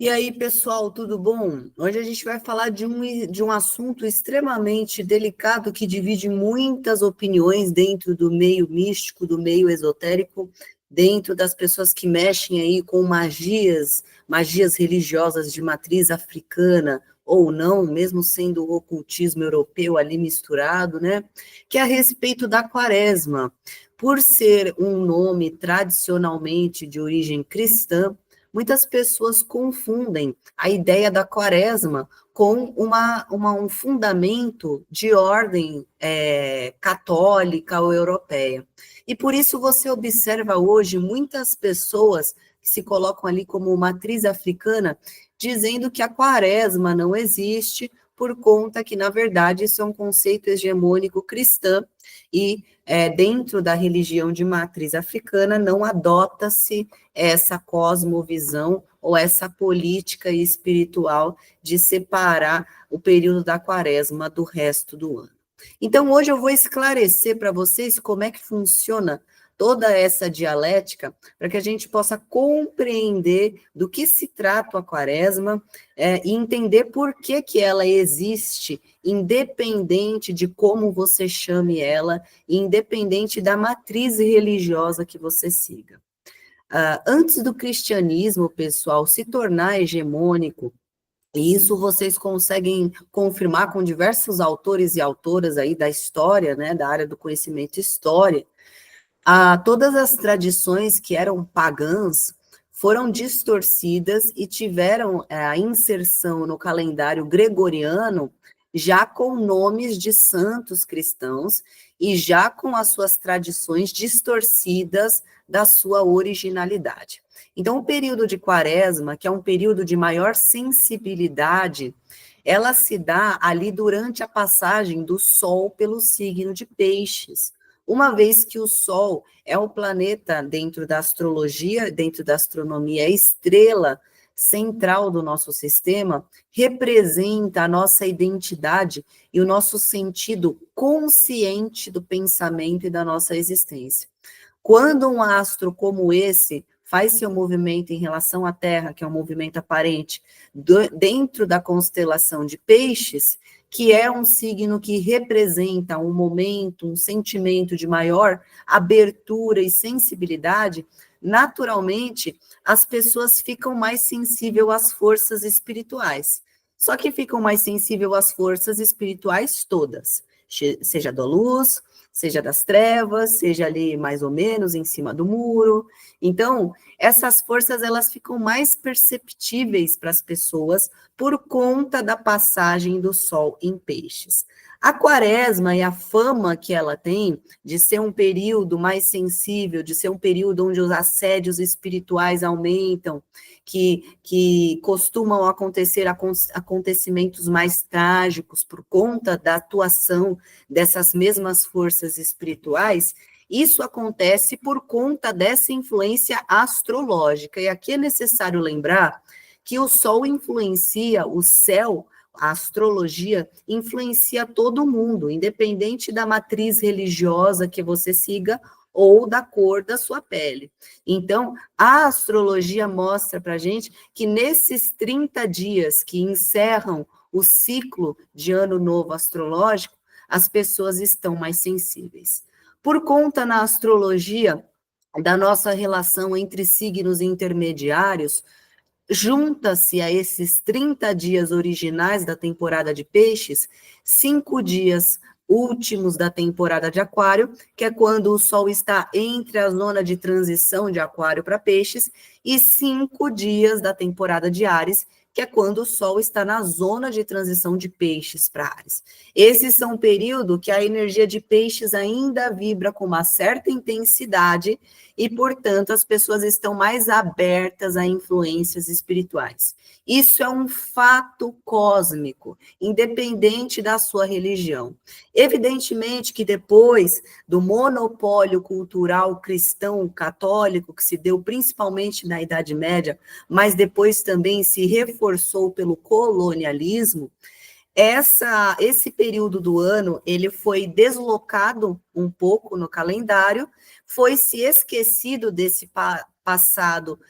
E aí, pessoal, tudo bom? Hoje a gente vai falar de um assunto extremamente delicado que divide muitas opiniões dentro do meio místico, do meio esotérico, dentro das pessoas que mexem aí com magias religiosas de matriz africana ou não, mesmo sendo o ocultismo europeu ali misturado, né? Que é a respeito da quaresma. Por ser um nome tradicionalmente de origem cristã, muitas pessoas confundem a ideia da quaresma com um fundamento de ordem católica ou europeia. E por isso você observa hoje muitas pessoas que se colocam ali como matriz africana, dizendo que a quaresma não existe, por conta que, na verdade, isso é um conceito hegemônico cristão e dentro da religião de matriz africana não adota-se essa cosmovisão ou essa política espiritual de separar o período da quaresma do resto do ano. Então, hoje eu vou esclarecer para vocês como é que funciona toda essa dialética, para que a gente possa compreender do que se trata a quaresma e entender por que ela existe, independente de como você chame ela, independente da matriz religiosa que você siga. Antes do cristianismo, pessoal, se tornar hegemônico, e isso vocês conseguem confirmar com diversos autores e autoras aí da história, né, da área do conhecimento história, todas as tradições que eram pagãs foram distorcidas e tiveram a inserção no calendário gregoriano já com nomes de santos cristãos e já com as suas tradições distorcidas da sua originalidade. Então, o período de quaresma, que é um período de maior sensibilidade, ela se dá ali durante a passagem do Sol pelo signo de Peixes, uma vez que o Sol é o planeta dentro da astrologia, dentro da astronomia, a estrela central do nosso sistema, representa a nossa identidade e o nosso sentido consciente do pensamento e da nossa existência. Quando um astro como esse faz seu movimento em relação à Terra, que é um movimento aparente, dentro da constelação de Peixes, que é um signo que representa um momento, um sentimento de maior abertura e sensibilidade, naturalmente as pessoas ficam mais sensíveis às forças espirituais. Só que ficam mais sensíveis às forças espirituais todas, seja da luz, seja das trevas, seja ali mais ou menos em cima do muro. Então, essas forças elas ficam mais perceptíveis para as pessoas por conta da passagem do Sol em Peixes. A quaresma e a fama que ela tem de ser um período mais sensível, de ser um período onde os assédios espirituais aumentam, que costumam acontecer acontecimentos mais trágicos por conta da atuação dessas mesmas forças espirituais, isso acontece por conta dessa influência astrológica. E aqui é necessário lembrar que o Sol influencia o céu, a astrologia influencia todo mundo, independente da matriz religiosa que você siga ou da cor da sua pele. Então, a astrologia mostra para a gente que nesses 30 dias que encerram o ciclo de ano novo astrológico, as pessoas estão mais sensíveis. Por conta na astrologia da nossa relação entre signos intermediários, junta-se a esses 30 dias originais da temporada de peixes, 5 dias últimos da temporada de aquário, que é quando o Sol está entre a zona de transição de aquário para peixes, e 5 dias da temporada de Áries, que é quando o Sol está na zona de transição de peixes para Áries. Esses são um período que a energia de peixes ainda vibra com uma certa intensidade e, portanto, as pessoas estão mais abertas a influências espirituais. Isso é um fato cósmico, independente da sua religião. Evidentemente que depois do monopólio cultural cristão católico, que se deu principalmente na Idade Média, mas depois também se reforçou pelo colonialismo, esse período do ano, ele foi deslocado um pouco no calendário, foi se esquecido desse passado,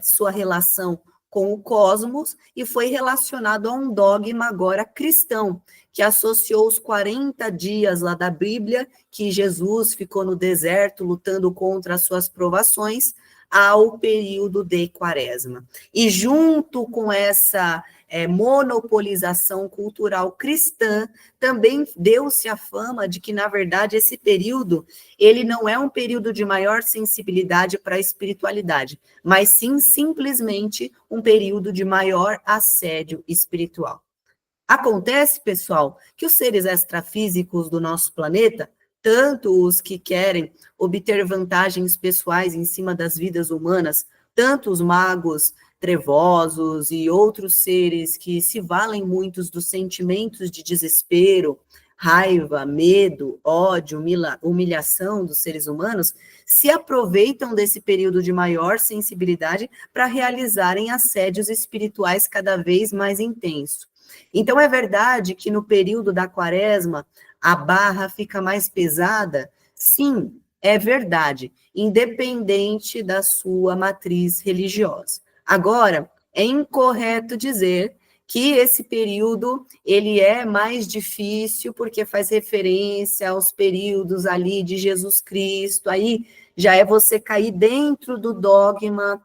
sua relação com o cosmos e foi relacionado a um dogma agora cristão, que associou os 40 dias lá da Bíblia, que Jesus ficou no deserto lutando contra as suas provações, ao período de Quaresma. E junto com essa monopolização cultural cristã, também deu-se a fama de que, na verdade, esse período, ele não é um período de maior sensibilidade para a espiritualidade, mas sim, simplesmente, um período de maior assédio espiritual. Acontece, pessoal, que os seres extrafísicos do nosso planeta, tanto os que querem obter vantagens pessoais em cima das vidas humanas, tanto os magos trevosos e outros seres que se valem muitos dos sentimentos de desespero, raiva, medo, ódio, humilhação dos seres humanos, se aproveitam desse período de maior sensibilidade para realizarem assédios espirituais cada vez mais intensos. Então, é verdade que no período da Quaresma a barra fica mais pesada? Sim, é verdade, independente da sua matriz religiosa. Agora, é incorreto dizer que esse período ele é mais difícil porque faz referência aos períodos ali de Jesus Cristo, aí já é você cair dentro do dogma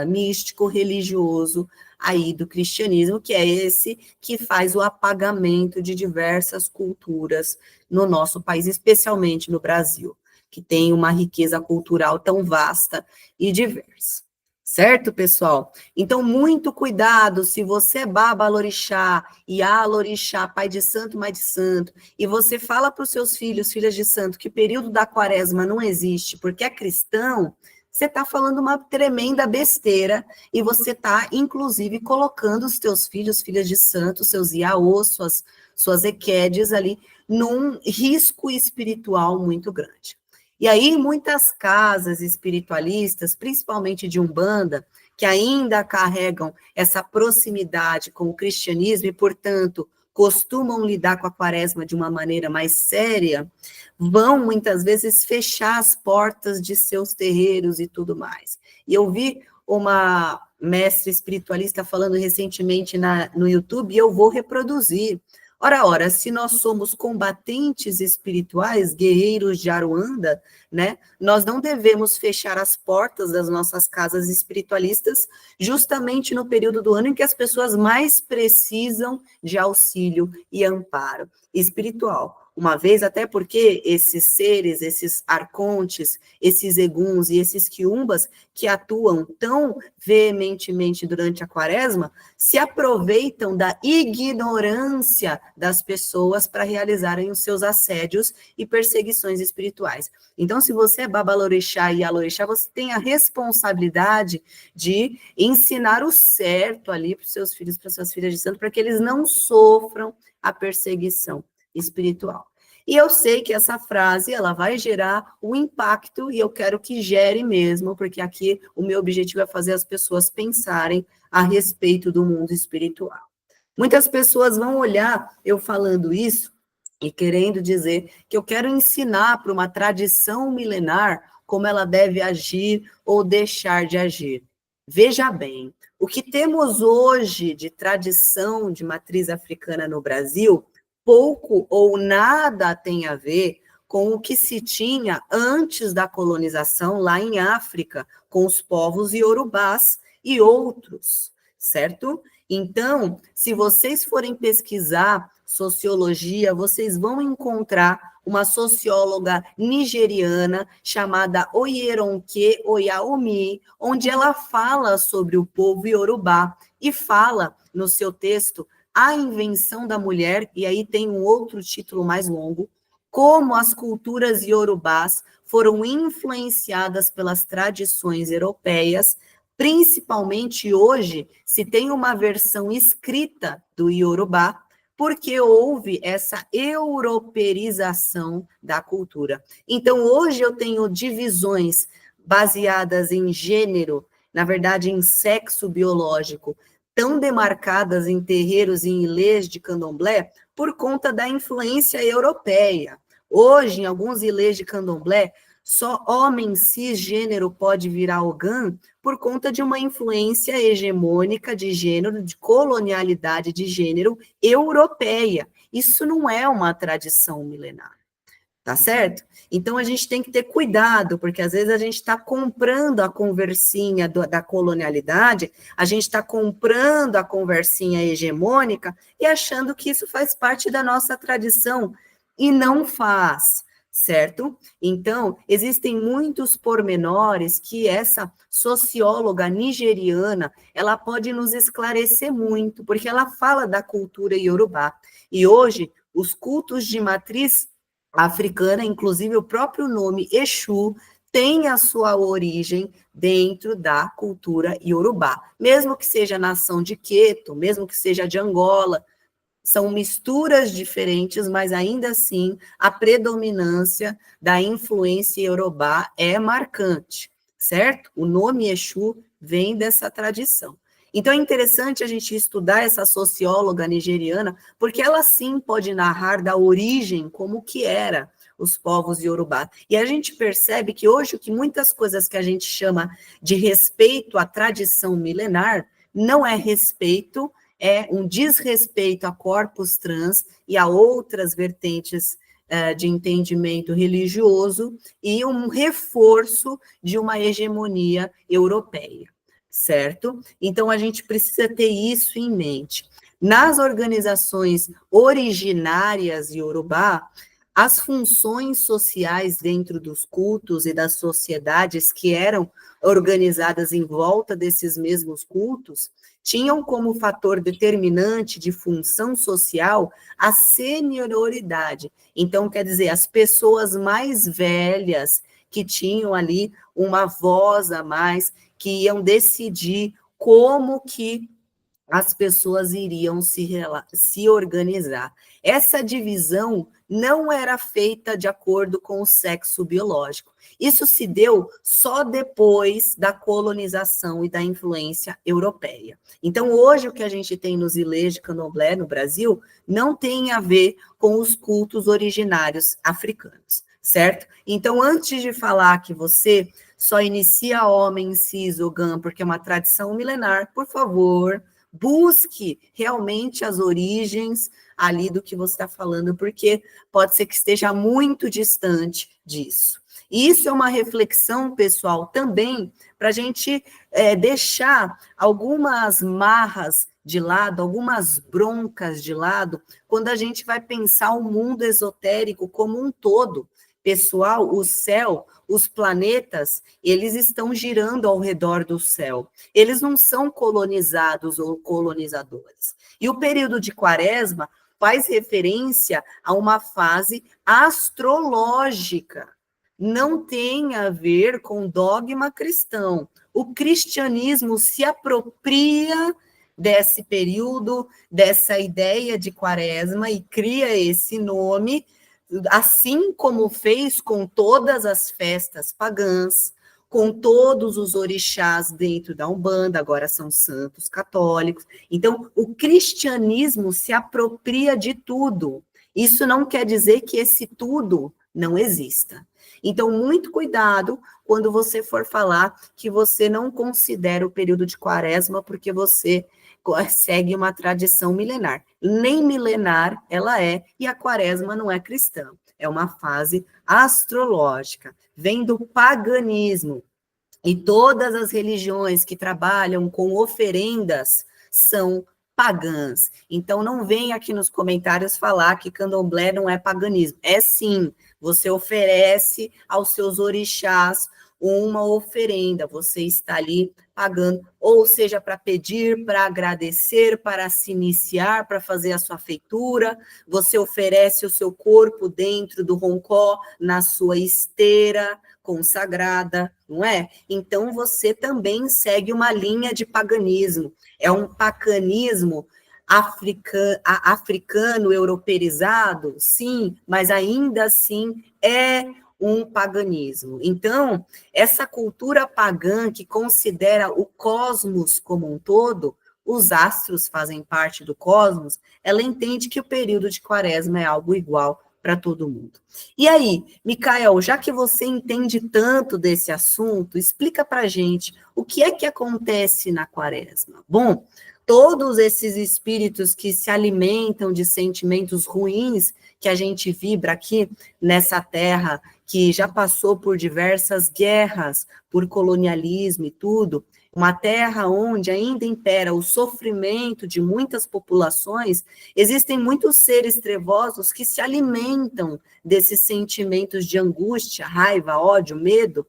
místico, religioso aí do cristianismo, que é esse que faz o apagamento de diversas culturas no nosso país, especialmente no Brasil, que tem uma riqueza cultural tão vasta e diversa. Certo, pessoal? Então, muito cuidado se você é Babalorixá, Ialorixá, pai de santo, mãe de santo, e você fala para os seus filhos, filhas de santo, que o período da Quaresma não existe porque é cristão, você está falando uma tremenda besteira e você está, inclusive, colocando os teus filhos, filhas de santo, seus iaôs, suas equedes ali, num risco espiritual muito grande. E aí, muitas casas espiritualistas, principalmente de Umbanda, que ainda carregam essa proximidade com o cristianismo e, portanto, costumam lidar com a Quaresma de uma maneira mais séria, vão muitas vezes fechar as portas de seus terreiros e tudo mais. E eu vi uma mestre espiritualista falando recentemente no YouTube, e eu vou reproduzir. Ora, se nós somos combatentes espirituais, guerreiros de Aruanda, né, nós não devemos fechar as portas das nossas casas espiritualistas justamente no período do ano em que as pessoas mais precisam de auxílio e amparo espiritual. Uma vez, até porque esses seres, esses arcontes, esses eguns e esses quiumbas que atuam tão veementemente durante a Quaresma, se aproveitam da ignorância das pessoas para realizarem os seus assédios e perseguições espirituais. Então, se você é Babalorixá e Ialorixá, você tem a responsabilidade de ensinar o certo ali para os seus filhos, para suas filhas de santo, para que eles não sofram a perseguição espiritual. E eu sei que essa frase, ela vai gerar um impacto, e eu quero que gere mesmo, porque aqui o meu objetivo é fazer as pessoas pensarem a respeito do mundo espiritual. Muitas pessoas vão olhar eu falando isso e querendo dizer que eu quero ensinar para uma tradição milenar como ela deve agir ou deixar de agir. Veja bem, o que temos hoje de tradição de matriz africana no Brasil pouco ou nada tem a ver com o que se tinha antes da colonização lá em África, com os povos iorubás e outros, certo? Então, se vocês forem pesquisar sociologia, vocês vão encontrar uma socióloga nigeriana chamada Oyeronke Oyaomi, onde ela fala sobre o povo iorubá e fala no seu texto A Invenção da Mulher, e aí tem um outro título mais longo, como as culturas iorubás foram influenciadas pelas tradições europeias, principalmente hoje se tem uma versão escrita do iorubá, porque houve essa europeização da cultura. Então, hoje eu tenho divisões baseadas em gênero, na verdade, em sexo biológico, tão demarcadas em terreiros e em ilês de candomblé por conta da influência europeia. Hoje, em alguns ilês de candomblé, Só homem cisgênero pode virar Ogã por conta de uma influência hegemônica de gênero, de colonialidade de gênero europeia. Isso não é uma tradição milenar. Tá certo? Então, a gente tem que ter cuidado, porque às vezes a gente está comprando a conversinha da colonialidade, a gente está comprando a conversinha hegemônica e achando que isso faz parte da nossa tradição, e não faz, certo? Então, existem muitos pormenores que essa socióloga nigeriana, ela pode nos esclarecer muito, porque ela fala da cultura iorubá, e hoje, os cultos de matriz africana, inclusive o próprio nome Exu, tem a sua origem dentro da cultura iorubá. Mesmo que seja a nação de Queto, mesmo que seja de Angola, são misturas diferentes, mas ainda assim a predominância da influência iorubá é marcante, certo? O nome Exu vem dessa tradição. Então é interessante a gente estudar essa socióloga nigeriana, porque ela sim pode narrar da origem como que era os povos iorubá. E a gente percebe que hoje que muitas coisas que a gente chama de respeito à tradição milenar não é respeito, é um desrespeito a corpos trans e a outras vertentes de entendimento religioso e um reforço de uma hegemonia europeia, certo? Então, a gente precisa ter isso em mente. Nas organizações originárias iorubá, as funções sociais dentro dos cultos e das sociedades que eram organizadas em volta desses mesmos cultos tinham como fator determinante de função social a senioridade. Então, quer dizer, as pessoas mais velhas que tinham ali uma voz a mais, que iam decidir como que as pessoas iriam se organizar. Essa divisão não era feita de acordo com o sexo biológico. Isso se deu só depois da colonização e da influência europeia. Então, hoje, o que a gente tem nos ilês de candomblé no Brasil não tem a ver com os cultos originários africanos, certo? Então, antes de falar que você só inicia homem cis Ogã porque é uma tradição milenar, por favor, busque realmente as origens ali do que você está falando, porque pode ser que esteja muito distante disso. E isso é uma reflexão, pessoal, também para a gente deixar algumas marras de lado, algumas broncas de lado, quando a gente vai pensar o mundo esotérico como um todo. Pessoal, o céu, os planetas, eles estão girando ao redor do céu. Eles não são colonizados ou colonizadores. E o período de Quaresma faz referência a uma fase astrológica. Não tem a ver com dogma cristão. O cristianismo se apropria desse período, dessa ideia de Quaresma e cria esse nome, assim como fez com todas as festas pagãs, com todos os orixás dentro da Umbanda, agora são santos católicos. Então, o cristianismo se apropria de tudo. Isso não quer dizer que esse tudo não exista. Então, muito cuidado quando você for falar que você não considera o período de Quaresma porque você segue uma tradição milenar. Nem milenar ela é, e a Quaresma não é cristã. É uma fase astrológica, vem do paganismo. E todas as religiões que trabalham com oferendas são pagãs. Então, não vem aqui nos comentários falar que candomblé não é paganismo. É sim, você oferece aos seus orixás uma oferenda, você está ali pagando, ou seja, para pedir, para agradecer, para se iniciar, para fazer a sua feitura, você oferece o seu corpo dentro do roncó, na sua esteira consagrada, não é? Então, você também segue uma linha de paganismo, é um paganismo africano, europeizado, sim, mas ainda assim é um paganismo. Então, essa cultura pagã que considera o cosmos como um todo, os astros fazem parte do cosmos, ela entende que o período de Quaresma é algo igual para todo mundo. E aí, Micael, já que você entende tanto desse assunto, explica para a gente o que é que acontece na quaresma. Bom, todos esses espíritos que se alimentam de sentimentos ruins que a gente vibra aqui nessa terra, que já passou por diversas guerras, por colonialismo e tudo, uma terra onde ainda impera o sofrimento de muitas populações, existem muitos seres trevosos que se alimentam desses sentimentos de angústia, raiva, ódio, medo,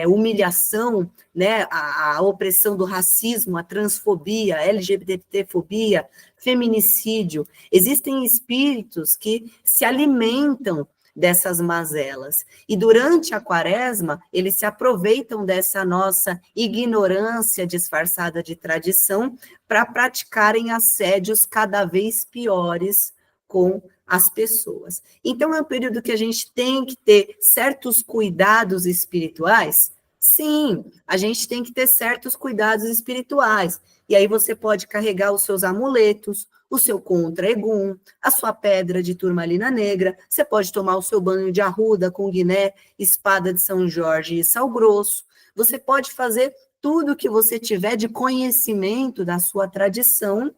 humilhação, né, a opressão do racismo, a transfobia, a LGBTfobia, feminicídio. Existem espíritos que se alimentam dessas mazelas. E durante a quaresma, eles se aproveitam dessa nossa ignorância disfarçada de tradição para praticarem assédios cada vez piores com as pessoas. Então, é um período que a gente tem que ter certos cuidados espirituais? Sim, a gente tem que ter certos cuidados espirituais. E aí você pode carregar os seus amuletos, o seu contra-egum, a sua pedra de turmalina negra, você pode tomar o seu banho de arruda com guiné, espada de São Jorge e sal grosso, você pode fazer tudo o que você tiver de conhecimento da sua tradição,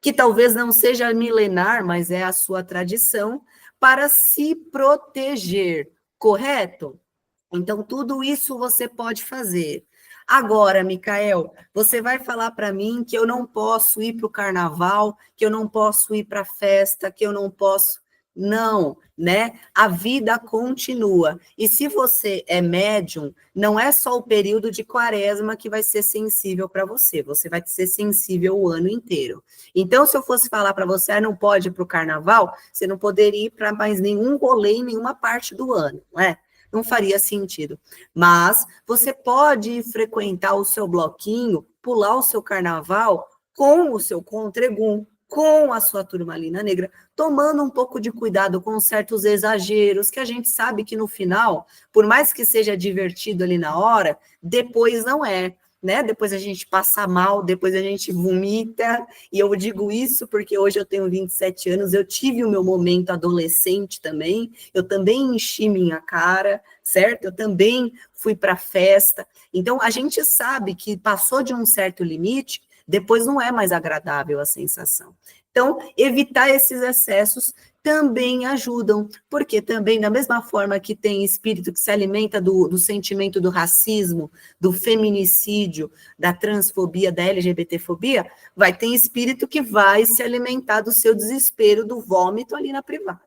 que talvez não seja milenar, mas é a sua tradição, para se proteger, correto? Então, tudo isso você pode fazer. Agora, Micael, você vai falar para mim que eu não posso ir para o carnaval, que eu não posso ir para a festa, que eu não posso... Não, né? A vida continua. E se você é médium, não é só o período de quaresma que vai ser sensível para você, você vai ser sensível o ano inteiro. Então, se eu fosse falar para você, não pode ir para o carnaval, você não poderia ir para mais nenhum rolê em nenhuma parte do ano, não é? Não faria sentido. Mas você pode frequentar o seu bloquinho, pular o seu carnaval com o seu contra-egum, com a sua turmalina negra, tomando um pouco de cuidado com certos exageros, que a gente sabe que no final, por mais que seja divertido ali na hora, depois não é, né? Depois a gente passa mal, depois a gente vomita, e eu digo isso porque hoje eu tenho 27 anos, eu tive o meu momento adolescente também, eu também enchi minha cara, certo? Eu também fui para festa, então a gente sabe que passou de um certo limite, depois não é mais agradável a sensação. Então, evitar esses excessos também ajudam, porque também, da mesma forma que tem espírito que se alimenta do sentimento do racismo, do feminicídio, da transfobia, da LGBTfobia, vai ter espírito que vai se alimentar do seu desespero, do vômito ali na privada,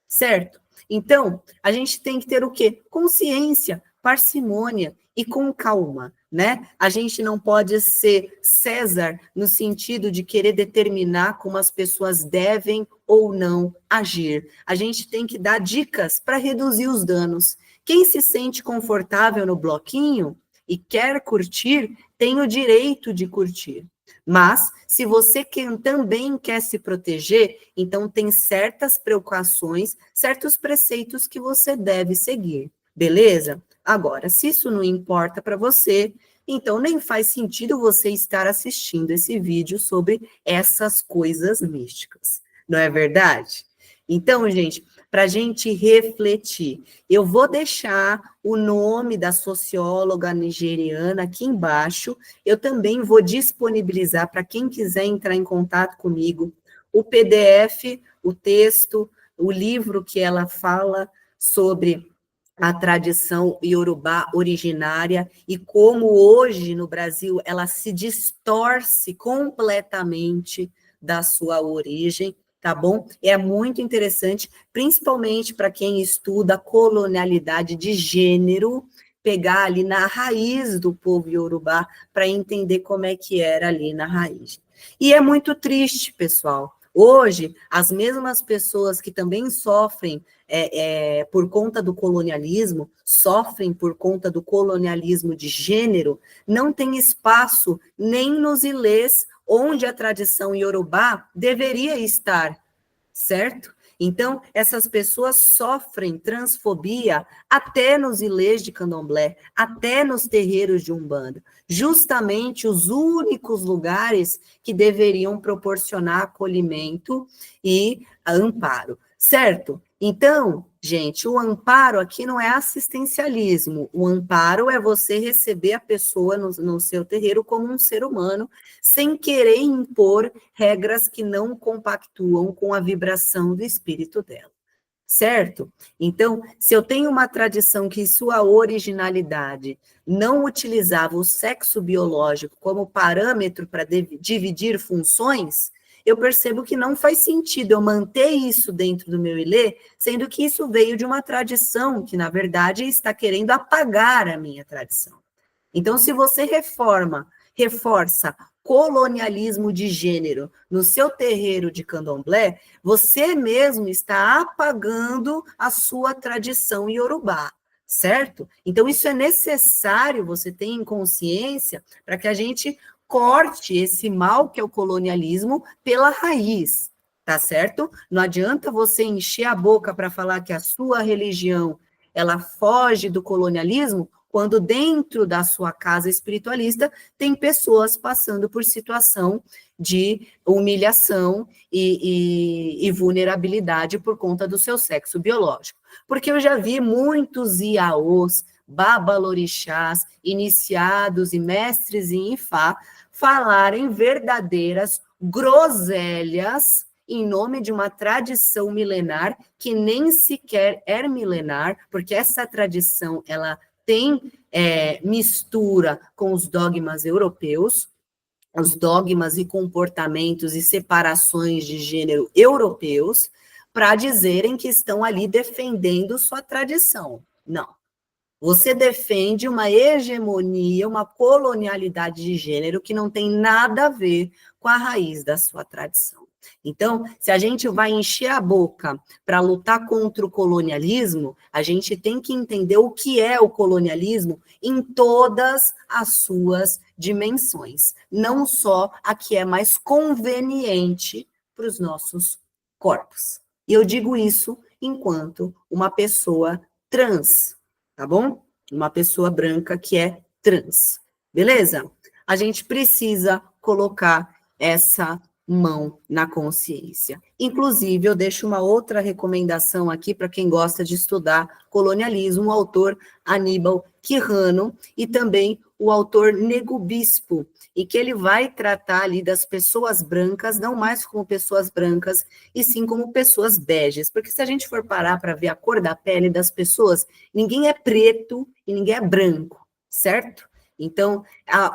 certo? Então, a gente tem que ter o quê? Consciência, parcimônia e com calma, né? A gente não pode ser César no sentido de querer determinar como as pessoas devem ou não agir. A gente tem que dar dicas para reduzir os danos. Quem se sente confortável no bloquinho e quer curtir, tem o direito de curtir. Mas, se você também quer se proteger, então tem certas precauções, certos preceitos que você deve seguir, beleza? Agora, se isso não importa para você, então nem faz sentido você estar assistindo esse vídeo sobre essas coisas místicas, não é verdade? Então, gente, para a gente refletir, eu vou deixar o nome da socióloga nigeriana aqui embaixo, eu também vou disponibilizar para quem quiser entrar em contato comigo, o PDF, o texto, o livro que ela fala sobre a tradição iorubá originária e como hoje no Brasil ela se distorce completamente da sua origem, tá bom? É muito interessante, principalmente para quem estuda colonialidade de gênero, pegar ali na raiz do povo iorubá para entender como é que era ali na raiz. E é muito triste, pessoal. Hoje, as mesmas pessoas que também sofrem por conta do colonialismo, sofrem por conta do colonialismo de gênero, não tem espaço nem nos ilês onde a tradição iorubá deveria estar, certo? Então, essas pessoas sofrem transfobia até nos ilês de candomblé, até nos terreiros de umbanda, justamente os únicos lugares que deveriam proporcionar acolhimento e amparo, certo? Então, gente, o amparo aqui não é assistencialismo. O amparo é você receber a pessoa no seu terreiro como um ser humano, sem querer impor regras que não compactuam com a vibração do espírito dela. Certo? Então, se eu tenho uma tradição que, em sua originalidade, não utilizava o sexo biológico como parâmetro para dividir funções, eu percebo que não faz sentido eu manter isso dentro do meu ilê, sendo que isso veio de uma tradição que, na verdade, está querendo apagar a minha tradição. Então, se você reforça colonialismo de gênero no seu terreiro de candomblé, você mesmo está apagando a sua tradição iorubá, certo? Então, isso é necessário você ter em consciência para que a gente corte esse mal que é o colonialismo pela raiz, tá certo? Não adianta você encher a boca para falar que a sua religião ela foge do colonialismo, quando dentro da sua casa espiritualista tem pessoas passando por situação de humilhação e vulnerabilidade por conta do seu sexo biológico. Porque eu já vi muitos iaôs, babalorixás, iniciados e mestres em Ifá falarem verdadeiras groselhas em nome de uma tradição milenar que nem sequer é milenar, porque essa tradição, ela tem mistura com os dogmas europeus, os dogmas e comportamentos e separações de gênero europeus, para dizerem que estão ali defendendo sua tradição. Não. Você defende uma hegemonia, uma colonialidade de gênero que não tem nada a ver com a raiz da sua tradição. Então, se a gente vai encher a boca para lutar contra o colonialismo, a gente tem que entender o que é o colonialismo em todas as suas dimensões, não só a que é mais conveniente para os nossos corpos. E eu digo isso enquanto uma pessoa trans, tá bom? Uma pessoa branca que é trans, beleza? A gente precisa colocar essa mão na consciência. Inclusive, eu deixo uma outra recomendação aqui para quem gosta de estudar colonialismo, o autor Aníbal Quijano e também o autor Nego Bispo, e que ele vai tratar ali das pessoas brancas, não mais como pessoas brancas, e sim como pessoas beges, porque se a gente for parar para ver a cor da pele das pessoas, ninguém é preto e ninguém é branco, certo? Então,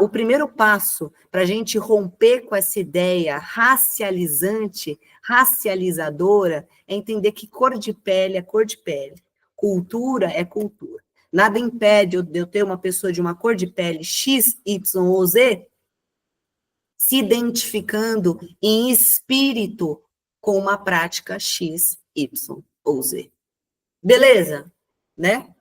o primeiro passo para a gente romper com essa ideia racializante, racializadora, é entender que cor de pele é cor de pele, cultura é cultura. Nada impede de eu ter uma pessoa de uma cor de pele X, Y ou Z se identificando em espírito com uma prática X, Y ou Z. Beleza? Né?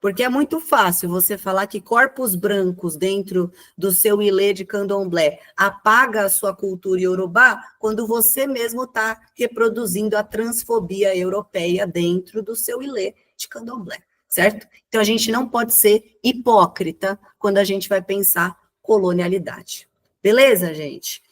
Porque é muito fácil você falar que corpos brancos dentro do seu ilê de candomblé apaga a sua cultura iorubá quando você mesmo está reproduzindo a transfobia europeia dentro do seu ilê de candomblé, certo? Então, a gente não pode ser hipócrita quando a gente vai pensar colonialidade. Beleza, gente?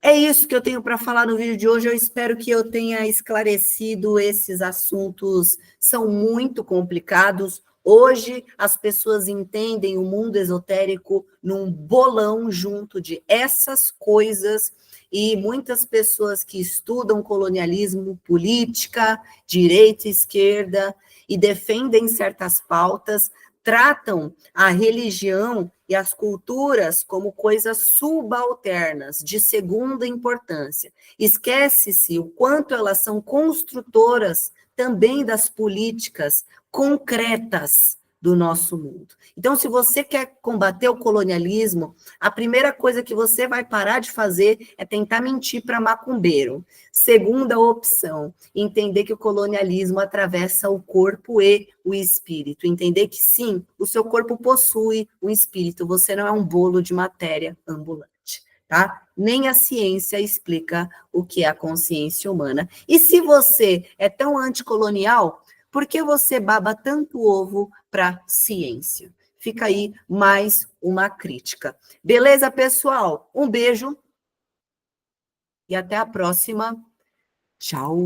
É isso que eu tenho para falar no vídeo de hoje. Eu espero que eu tenha esclarecido esses assuntos. São muito complicados. Hoje, as pessoas entendem o mundo esotérico num bolão junto de essas coisas, e muitas pessoas que estudam colonialismo, política, direita e esquerda, e defendem certas pautas, tratam a religião e as culturas como coisas subalternas, de segunda importância. Esquece-se o quanto elas são construtoras também das políticas concretas do nosso mundo. Então, se você quer combater o colonialismo, a primeira coisa que você vai parar de fazer é tentar mentir para macumbeiro. Segunda opção, entender que o colonialismo atravessa o corpo e o espírito. Entender que, sim, o seu corpo possui um espírito, você não é um bolo de matéria ambulante, tá? Nem a ciência explica o que é a consciência humana. E se você é tão anticolonial, por que você baba tanto ovo para ciência? Fica aí mais uma crítica. Beleza, pessoal? Um beijo e até a próxima. Tchau!